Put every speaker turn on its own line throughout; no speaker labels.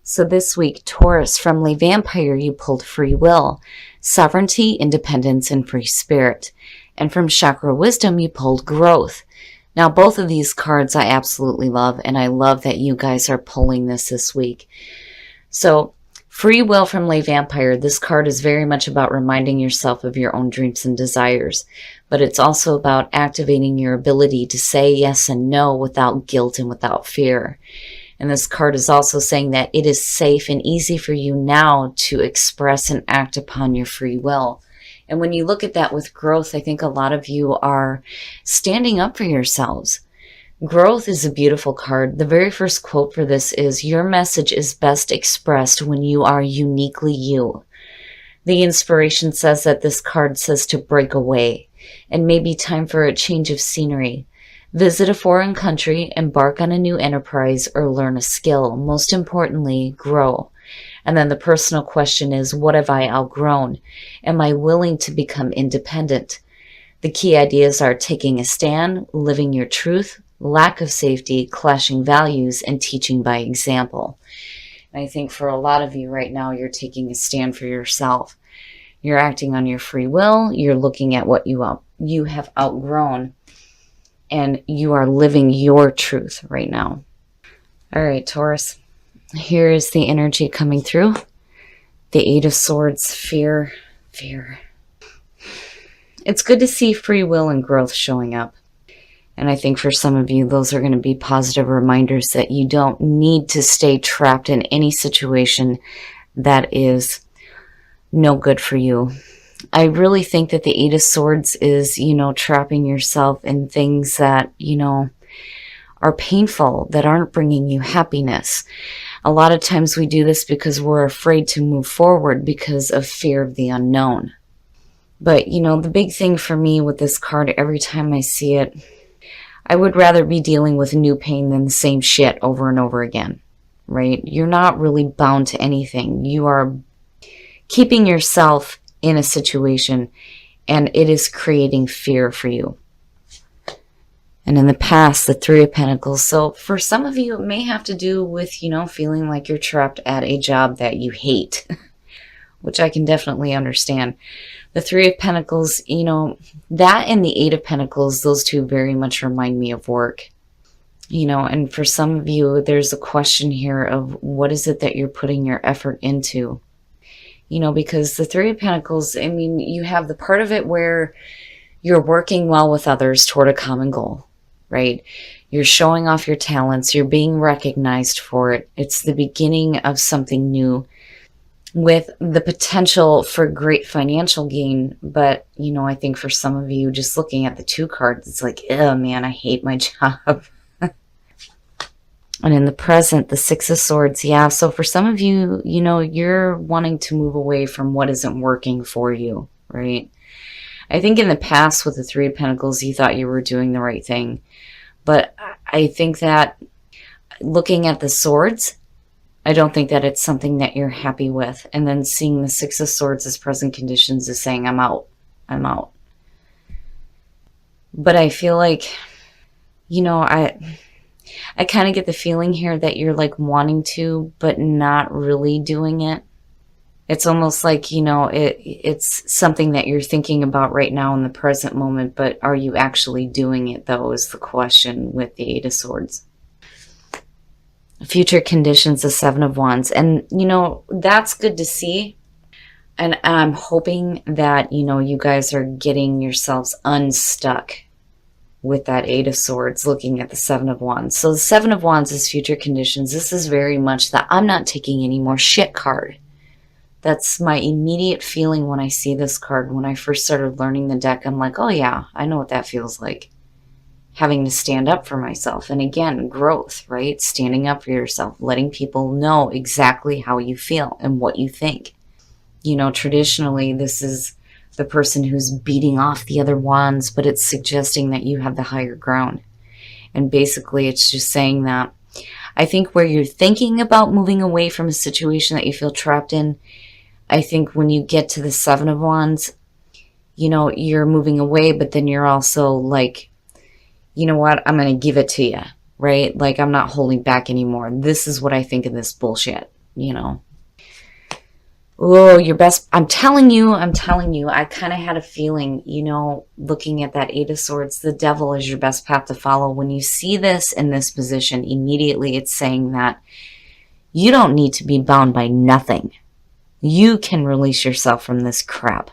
So this week, Taurus, from Le Vampire, you pulled free will, sovereignty, independence, and free spirit. And from Chakra Wisdom, you pulled growth. Now, both of these cards I absolutely love, and I love that you guys are pulling this week. So, free will from Le Vampire, this card is very much about reminding yourself of your own dreams and desires, but it's also about activating your ability to say yes and no without guilt and without fear. And this card is also saying that it is safe and easy for you now to express and act upon your free will. And when you look at that with growth, I think a lot of you are standing up for yourselves. Growth is a beautiful card. The very first quote for this is, your message is best expressed when you are uniquely you. The inspiration says that this card says to break away and maybe time for a change of scenery. Visit a foreign country, embark on a new enterprise, or learn a skill. Most importantly, grow. And then the personal question is, what have I outgrown? Am I willing to become independent? The key ideas are taking a stand, living your truth, lack of safety, clashing values, and teaching by example. And I think for a lot of you right now, you're taking a stand for yourself. You're acting on your free will. You're looking at what you have outgrown. And you are living your truth right now. All right, Taurus. Here is the energy coming through. The Eight of Swords, fear. It's good to see free will and growth showing up. And I think for some of you, those are going to be positive reminders that you don't need to stay trapped in any situation that is no good for you. I really think that the Eight of Swords is, trapping yourself in things that, are painful, that aren't bringing you happiness. A lot of times we do this because we're afraid to move forward because of fear of the unknown. But, the big thing for me with this card, every time I see it, I would rather be dealing with new pain than the same shit over and over again, right? You're not really bound to anything. You are keeping yourself in a situation, and it is creating fear for you. And in the past, the Three of Pentacles. So for some of you, it may have to do with, feeling like you're trapped at a job that you hate, which I can definitely understand. The Three of Pentacles, that and the Eight of Pentacles, those two very much remind me of work. And for some of you, there's a question here of what is it that you're putting your effort into? Because the Three of Pentacles, you have the part of it where you're working well with others toward a common goal, right? You're showing off your talents. You're being recognized for it. It's the beginning of something new with the potential for great financial gain. But, I think for some of you, just looking at the two cards, it's like, oh man, I hate my job. And in the present, the Six of Swords, yeah. So for some of you, you're wanting to move away from what isn't working for you, right? I think in the past with the Three of Pentacles, you thought you were doing the right thing. But I think that looking at the swords, I don't think that it's something that you're happy with. And then seeing the Six of Swords as present conditions is saying, I'm out. But I feel like, I kind of get the feeling here that you're like wanting to, but not really doing it. It's almost like, it's something that you're thinking about right now in the present moment, but are you actually doing it though is the question with the Eight of Swords. Future conditions, the Seven of Wands. And, that's good to see. And I'm hoping that, you guys are getting yourselves unstuck with that Eight of Swords, looking at the Seven of Wands. So the Seven of Wands is future conditions. This is very much that I'm not taking any more shit card. That's my immediate feeling when I see this card. When I first started learning the deck, I'm like, oh yeah, I know what that feels like. Having to stand up for myself. And again, growth, right? Standing up for yourself, letting people know exactly how you feel and what you think. Traditionally, this is the person who's beating off the other wands, but it's suggesting that you have the higher ground. And basically, it's just saying that I think where you're thinking about moving away from a situation that you feel trapped in, I think when you get to the Seven of Wands, you're moving away, but then you're also like, you know what, I'm going to give it to you, right? Like, I'm not holding back anymore. This is what I think of this bullshit, you know. Oh, your best, I'm telling you, I kind of had a feeling, you know, looking at that Eight of Swords, the devil is your best path to follow. When you see this in this position, immediately it's saying that you don't need to be bound by nothing. You can release yourself from this crap.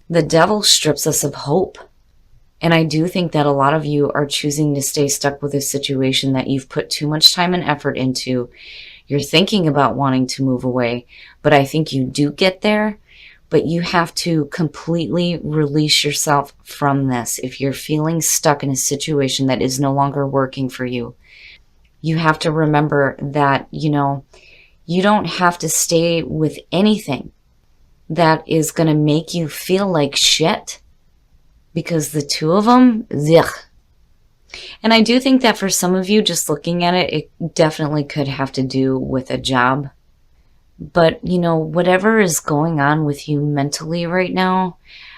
The devil strips us of hope. And I do think that a lot of you are choosing to stay stuck with a situation that you've put too much time and effort into. You're thinking about wanting to move away, but I think you do get there, but you have to completely release yourself from this. If you're feeling stuck in a situation that is no longer working for you, you have to remember that, you know, you don't have to stay with anything that is going to make you feel like shit, because the two of them, ugh. And I do think that for some of you, just looking at it, it definitely could have to do with a job. But, you know, whatever is going on with you mentally right now,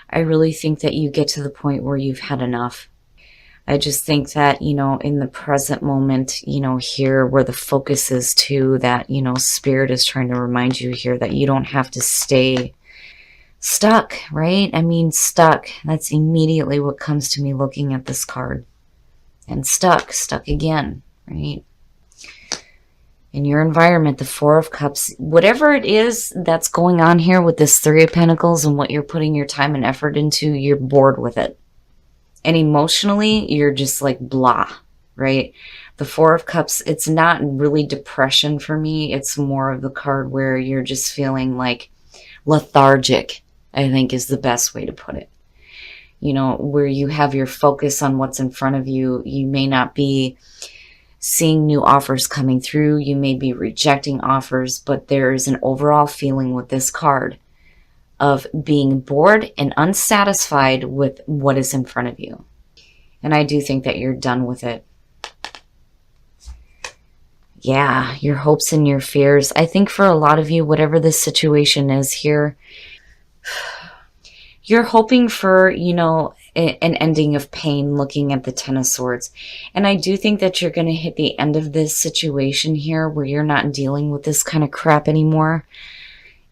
I really think that you get to the point where you've had enough. I just think that, you know, in the present moment, you know, here where the focus is to that, you know, Spirit is trying to remind you here that you don't have to stay stuck, right? I mean, stuck. That's immediately what comes to me looking at this card. And stuck again, right? In your environment, the Four of Cups, whatever it is that's going on here with this Three of Pentacles and what you're putting your time and effort into, you're bored with it. And emotionally, you're just like blah, right? The Four of Cups, it's not really depression for me. It's more of the card where you're just feeling like lethargic, I think is the best way to put it. You know, where you have your focus on what's in front of you. You may not be seeing new offers coming through. You may be rejecting offers, but there is an overall feeling with this card of being bored and unsatisfied with what is in front of you. And I do think that you're done with it. Yeah, your hopes and your fears. I think for a lot of you, whatever this situation is here, you're hoping for, you know, an ending of pain looking at the Ten of Swords. And I do think that you're going to hit the end of this situation here where you're not dealing with this kind of crap anymore.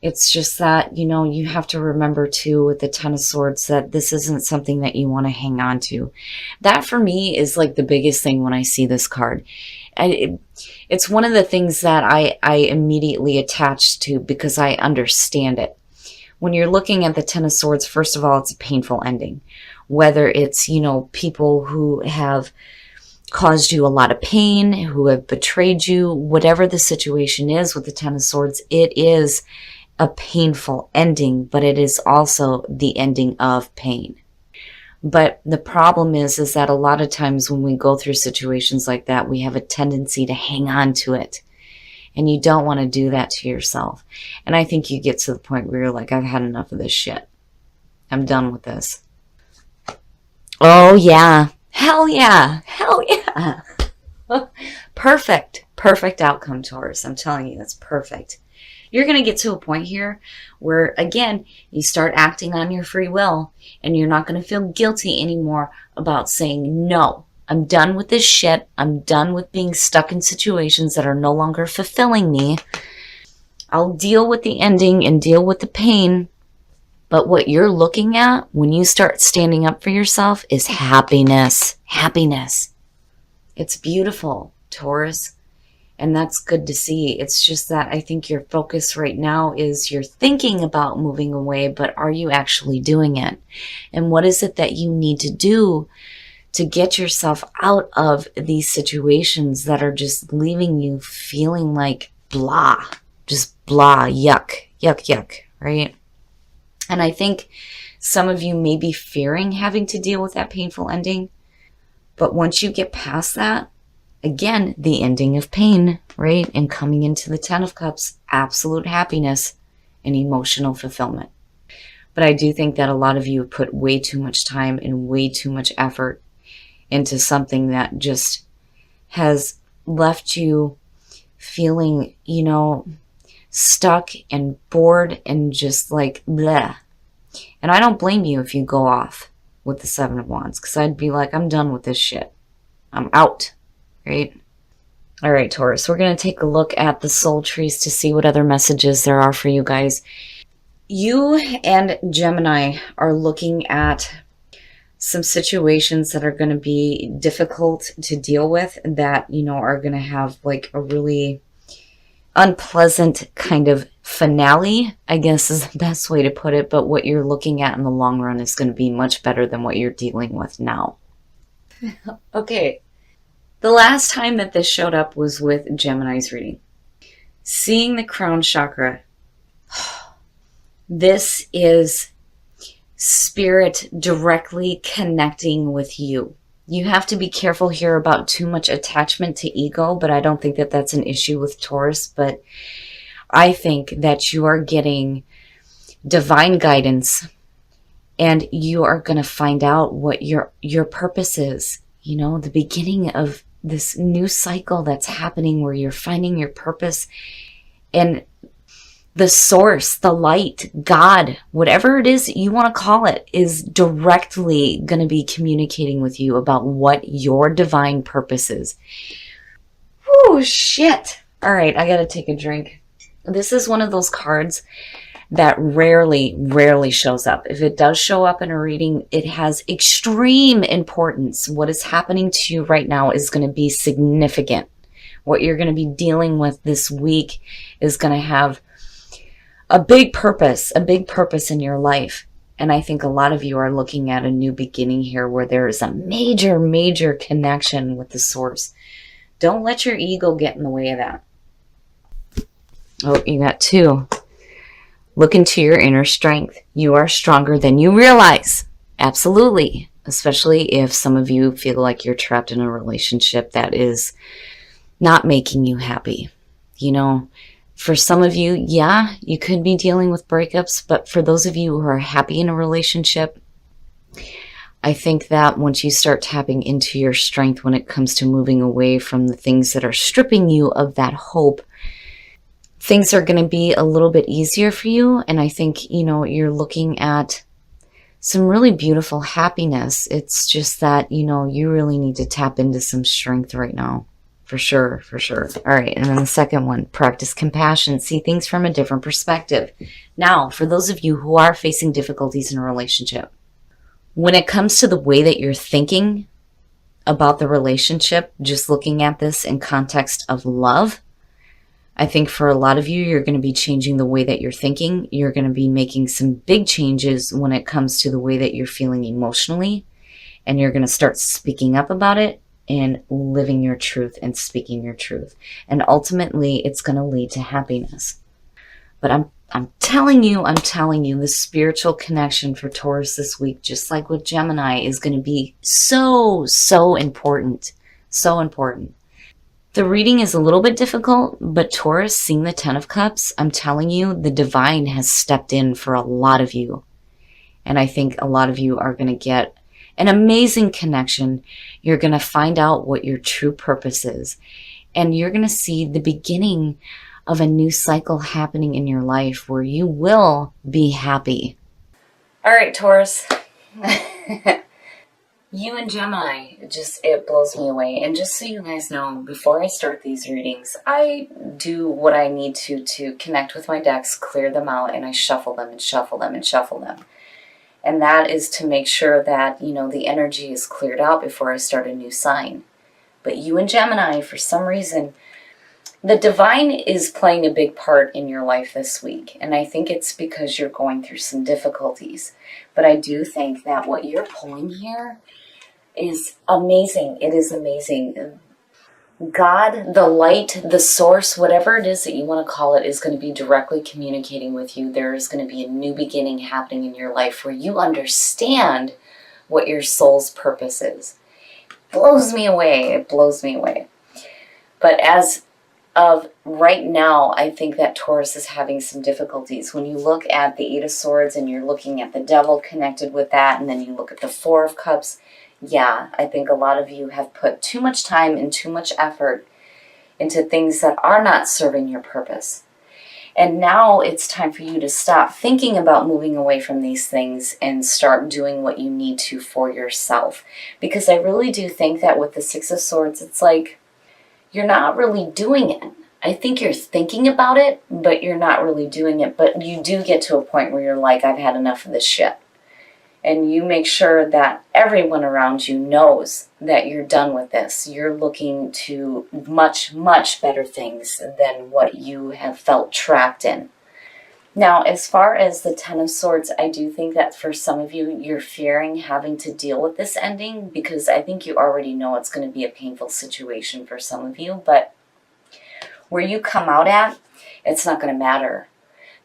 It's just that, you know, you have to remember too with the Ten of Swords that this isn't something that you want to hang on to. That for me is like the biggest thing when I see this card. It's one of the things that I immediately attach to because I understand it. When you're looking at the Ten of Swords, first of all, it's a painful ending. Whether it's, you know, people who have caused you a lot of pain, who have betrayed you, whatever the situation is with the Ten of Swords, it is a painful ending, but it is also the ending of pain. But the problem is that a lot of times when we go through situations like that, we have a tendency to hang on to it. And you don't want to do that to yourself. And I think you get to the point where you're like, I've had enough of this shit. I'm done with this. Oh, yeah. Hell yeah. Hell yeah. Perfect. Perfect outcome, Taurus. I'm telling you, that's perfect. You're going to get to a point here where, again, you start acting on your free will. And you're not going to feel guilty anymore about saying no. I'm done with this shit. I'm done with being stuck in situations that are no longer fulfilling me. I'll deal with the ending and deal with the pain. But what you're looking at when you start standing up for yourself is happiness. Happiness. It's beautiful, Taurus. And that's good to see. It's just that I think your focus right now is you're thinking about moving away, but are you actually doing it? And what is it that you need to do to get yourself out of these situations that are just leaving you feeling like blah, just blah, yuck, yuck, yuck, right? And I think some of you may be fearing having to deal with that painful ending, but once you get past that, again, the ending of pain, right? And coming into the Ten of Cups, absolute happiness and emotional fulfillment. But I do think that a lot of you put way too much time and way too much effort into something that just has left you feeling, you know, stuck and bored and just like bleh. And I don't blame you if you go off with the Seven of Wands, because I'd be like, I'm done with this shit. I'm out, right? All right, Taurus, we're going to take a look at the soul trees to see what other messages there are for you guys. You and Gemini are looking at some situations that are going to be difficult to deal with, that, you know, are going to have like a really unpleasant kind of finale, I guess is the best way to put it. But what you're looking at in the long run is going to be much better than what you're dealing with now. Okay. The last time that this showed up was with Gemini's reading. Seeing the crown chakra. This is spirit directly connecting with you. You have to be careful here about too much attachment to ego, but I don't think that that's an issue with Taurus. But I think that you are getting divine guidance, and you are going to find out what your purpose is. You know, the beginning of this new cycle that's happening where you're finding your purpose, and the source, the light, God, whatever it is you want to call it, is directly going to be communicating with you about what your divine purpose is. Oh, shit. All right, I got to take a drink. This is one of those cards that rarely shows up. If it does show up in a reading, it has extreme importance. What is happening to you right now is going to be significant. What you're going to be dealing with this week is going to have a big purpose in your life. And I think a lot of you are looking at a new beginning here where there is a major connection with the source. Don't let your ego get in the way of that. Oh, you got 2. Look into your inner strength. You are stronger than you realize. Absolutely. Especially if some of you feel like you're trapped in a relationship that is not making you happy. You know, for some of you, yeah, you could be dealing with breakups, but for those of you who are happy in a relationship, I think that once you start tapping into your strength when it comes to moving away from the things that are stripping you of that hope, things are going to be a little bit easier for you. And I think, you know, you're looking at some really beautiful happiness. It's just that, you know, you really need to tap into some strength right now. For sure. All right. And then the second one, practice compassion. See things from a different perspective. Now, for those of you who are facing difficulties in a relationship, when it comes to the way that you're thinking about the relationship, just looking at this in context of love, I think for a lot of you, you're going to be changing the way that you're thinking. You're going to be making some big changes when it comes to the way that you're feeling emotionally. And you're going to start speaking up about it and living your truth and speaking your truth. And ultimately, it's going to lead to happiness. But I'm telling you, the spiritual connection for Taurus this week, just like with Gemini, is going to be so important. So important. The reading is a little bit difficult, but Taurus, seeing the 10 of Cups, I'm telling you, the divine has stepped in for a lot of you. And I think a lot of you are going to get an amazing connection. You're going to find out what your true purpose is. And you're going to see the beginning of a new cycle happening in your life where you will be happy. All right, Taurus. You and Gemini, it blows me away. And just so you guys know, before I start these readings, I do what I need to connect with my decks, clear them out, and I shuffle them and shuffle them and shuffle them. And that is to make sure that, you know, the energy is cleared out before I start a new sign. But you and Gemini, for some reason, the divine is playing a big part in your life this week. And I think it's because you're going through some difficulties. But I do think that what you're pulling here is amazing. It is amazing. God, the light, the source, whatever it is that you want to call it, is going to be directly communicating with you. There is going to be a new beginning happening in your life where you understand what your soul's purpose is. It blows me away. It blows me away. But as of right now, I think that Taurus is having some difficulties. When you look at the 8 of Swords and you're looking at the Devil connected with that, and then you look at the 4 of Cups, yeah, I think a lot of you have put too much time and too much effort into things that are not serving your purpose. And now it's time for you to stop thinking about moving away from these things and start doing what you need to for yourself. Because I really do think that with the 6 of Swords, it's like you're not really doing it. I think you're thinking about it, but you're not really doing it. But you do get to a point where you're like, I've had enough of this shit. And you make sure that everyone around you knows that you're done with this. You're looking to much, much better things than what you have felt trapped in. Now, as far as the Ten of Swords, I do think that for some of you, you're fearing having to deal with this ending, because I think you already know it's going to be a painful situation for some of you. But where you come out at, it's not going to matter.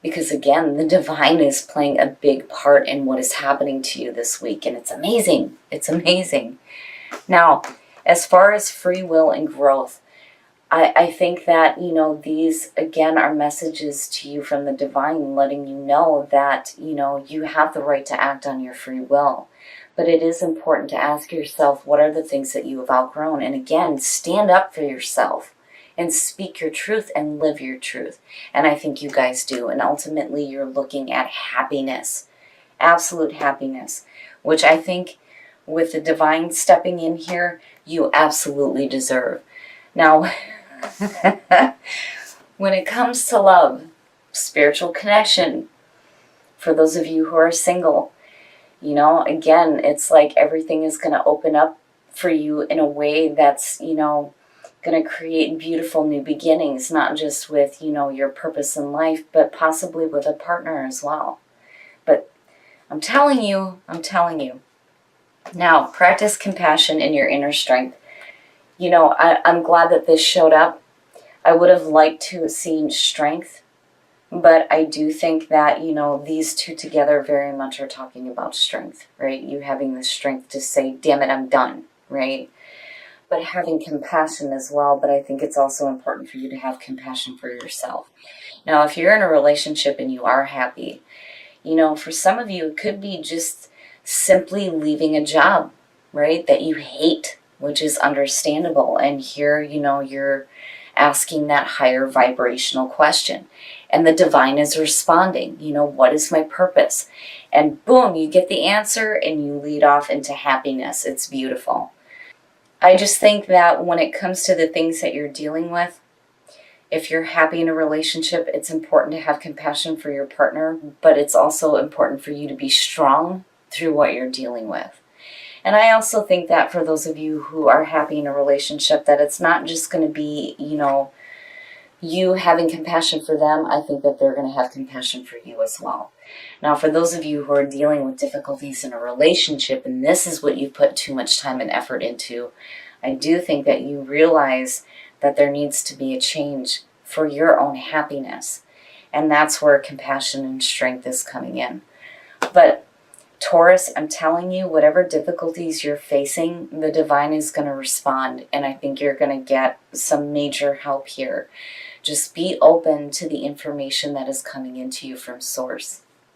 Because again, the divine is playing a big part in what is happening to you this week. And it's amazing. It's amazing. Now, as far as free will and growth, I think that, you know, these, again, are messages to you from the divine, letting you know that, you know, you have the right to act on your free will. But it is important to ask yourself, what are the things that you have outgrown? And again, stand up for yourself and speak your truth and live your truth. And I think you guys do. And ultimately, you're looking at happiness, absolute happiness, which I think with the divine stepping in here, you absolutely deserve. Now, when it comes to love, spiritual connection, for those of you who are single, you know, again, it's like everything is going to open up for you in a way that's, you know, going to create beautiful new beginnings, not just with, you know, your purpose in life, but possibly with a partner as well. But I'm telling you. Now, practice compassion in your inner strength. You know, I'm glad that this showed up. I would have liked to have seen strength, but I do think that, you know, these two together very much are talking about strength, right? You having the strength to say, damn it, I'm done, right? But having compassion as well. But I think it's also important for you to have compassion for yourself. Now, if you're in a relationship and you are happy, you know, for some of you, it could be just simply leaving a job, right, that you hate, which is understandable. And here, you know, you're asking that higher vibrational question. And the divine is responding, you know, what is my purpose? And boom, you get the answer and you lead off into happiness. It's beautiful. I just think that when it comes to the things that you're dealing with, if you're happy in a relationship, it's important to have compassion for your partner, but it's also important for you to be strong through what you're dealing with. And I also think that for those of you who are happy in a relationship, that it's not just going to be, you know, you having compassion for them. I think that they're going to have compassion for you as well. Now, for those of you who are dealing with difficulties in a relationship, and this is what you put too much time and effort into, I do think that you realize that there needs to be a change for your own happiness. And that's where compassion and strength is coming in. But Taurus, I'm telling you, whatever difficulties you're facing, the divine is going to respond. And I think you're going to get some major help here. Just be open to the information that is coming into you from source.